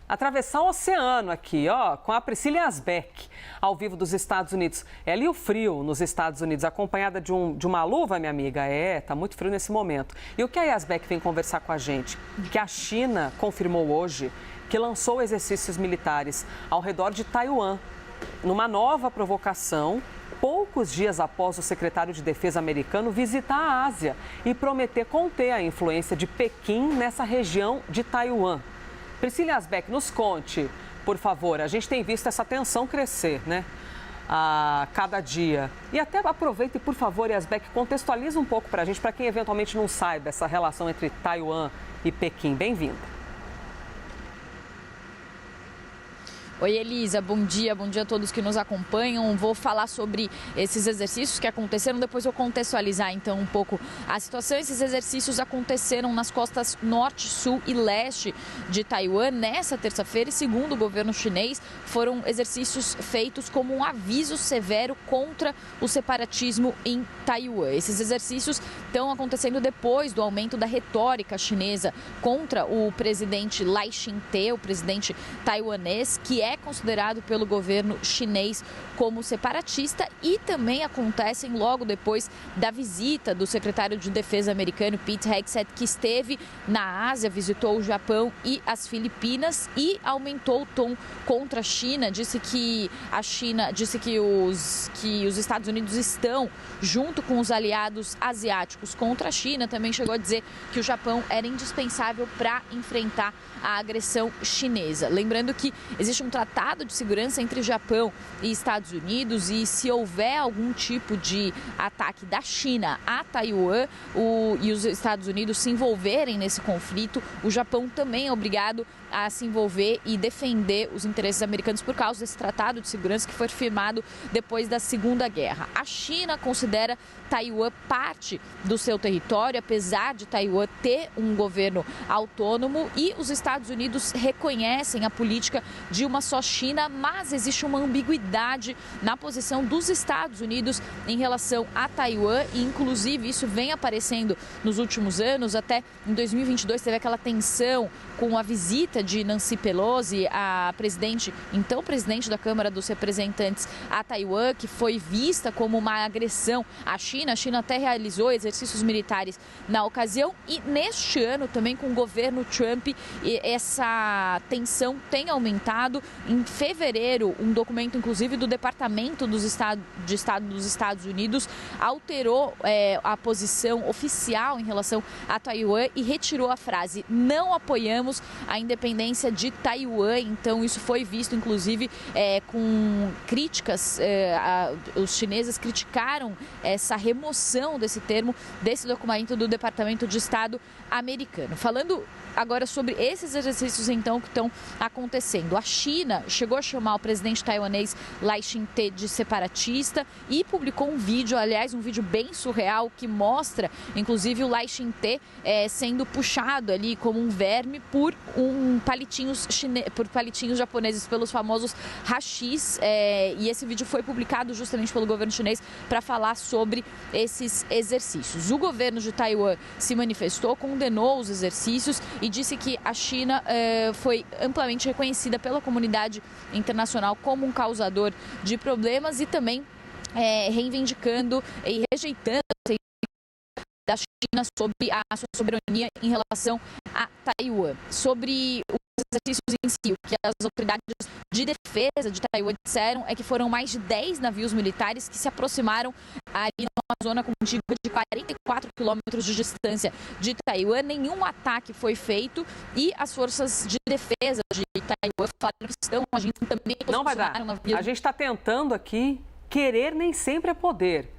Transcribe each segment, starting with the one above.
atravessar o oceano aqui, ó, com a Priscila Yazbek, ao vivo dos Estados Unidos. Ela e o frio nos Estados Unidos, acompanhada de uma luva, minha amiga. Tá muito frio nesse momento. E o que a Yazbek vem conversar com a gente? Que a China confirmou hoje que lançou exercícios militares ao redor de Taiwan, numa nova provocação, poucos dias após o secretário de Defesa americano visitar a Ásia e prometer conter a influência de Pequim nessa região de Taiwan. Priscila Yazbek, nos conte, por favor, a gente tem visto essa tensão crescer, né, a cada dia. E até aproveita e, por favor, Yazbek, contextualiza um pouco para a gente, para quem eventualmente não saiba essa relação entre Taiwan e Pequim. Bem-vinda. Oi, Elisa, bom dia a todos que nos acompanham. Vou falar sobre esses exercícios que aconteceram, depois eu contextualizar então um pouco a situação. Esses exercícios aconteceram nas costas norte, sul e leste de Taiwan nessa terça-feira e, segundo o governo chinês, foram exercícios feitos como um aviso severo contra o separatismo em Taiwan. Esses exercícios estão acontecendo depois do aumento da retórica chinesa contra o presidente Lai Ching-te, o presidente taiwanês, que é considerado pelo governo chinês como separatista, e também acontecem logo depois da visita do secretário de Defesa americano Pete Hegseth, que esteve na Ásia, visitou o Japão e as Filipinas e aumentou o tom contra a China, disse que os Estados Unidos estão junto com os aliados asiáticos contra a China. Também chegou a dizer que o Japão era indispensável para enfrentar a agressão chinesa. Lembrando que existe um tratado de segurança entre Japão e Estados Unidos, e se houver algum tipo de ataque da China a Taiwan e os Estados Unidos se envolverem nesse conflito, o Japão também é obrigado a se envolver e defender os interesses americanos por causa desse tratado de segurança que foi firmado depois da Segunda Guerra. A China considera Taiwan parte do seu território, apesar de Taiwan ter um governo autônomo, e os Estados Unidos reconhecem a política de uma só China, mas existe uma ambiguidade na posição dos Estados Unidos em relação a Taiwan, e inclusive isso vem aparecendo nos últimos anos. Até em 2022 teve aquela tensão com a visita de Nancy Pelosi, então presidente da Câmara dos Representantes, a Taiwan, que foi vista como uma agressão à China. A China até realizou exercícios militares na ocasião, e neste ano também com o governo Trump essa tensão tem aumentado. Em fevereiro, um documento inclusive do Departamento de Estado dos Estados Unidos alterou a posição oficial em relação a Taiwan e retirou a frase "não apoiamos a independência de Taiwan". Então isso foi visto inclusive com críticas, os chineses criticaram essa remoção desse termo desse documento do Departamento de Estado americano. Falando agora sobre esses exercícios então que estão acontecendo, a China chegou a chamar o presidente taiwanês Lai Ching-te de separatista e publicou um vídeo, aliás, um vídeo bem surreal, que mostra inclusive o Lai Ching-te sendo puxado ali como um verme por palitinhos japoneses, pelos famosos hashis, e esse vídeo foi publicado justamente pelo governo chinês para falar sobre esses exercícios. O governo de Taiwan se manifestou, condenou os exercícios e disse que a China foi amplamente reconhecida pela comunidade internacional como um causador de problemas, e também reivindicando e rejeitando da China sobre a sua soberania em relação a Taiwan. Sobre os exercícios em si, o que as autoridades de defesa de Taiwan disseram é que foram mais de 10 navios militares que se aproximaram ali numa zona contígua de 44 quilômetros de distância de Taiwan. Nenhum ataque foi feito, e as forças de defesa de Taiwan falaram que estão agindo também. Não vai dar. A gente está tentando aqui, querer nem sempre é poder.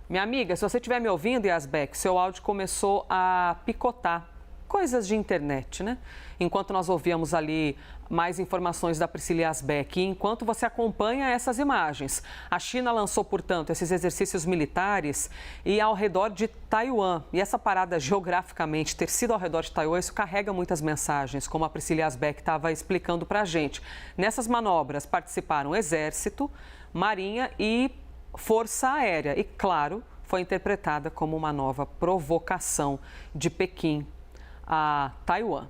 Minha amiga, se você estiver me ouvindo, Yazbek, seu áudio começou a picotar. Coisas de internet, né? Enquanto nós ouvíamos ali mais informações da Priscila Yazbek, e enquanto você acompanha essas imagens, a China lançou, portanto, esses exercícios militares e ao redor de Taiwan. E essa parada geograficamente ter sido ao redor de Taiwan, isso carrega muitas mensagens, como a Priscila Yazbek estava explicando para a gente. Nessas manobras participaram Exército, Marinha e Força Aérea. E, claro, foi interpretada como uma nova provocação de Pequim a Taiwan.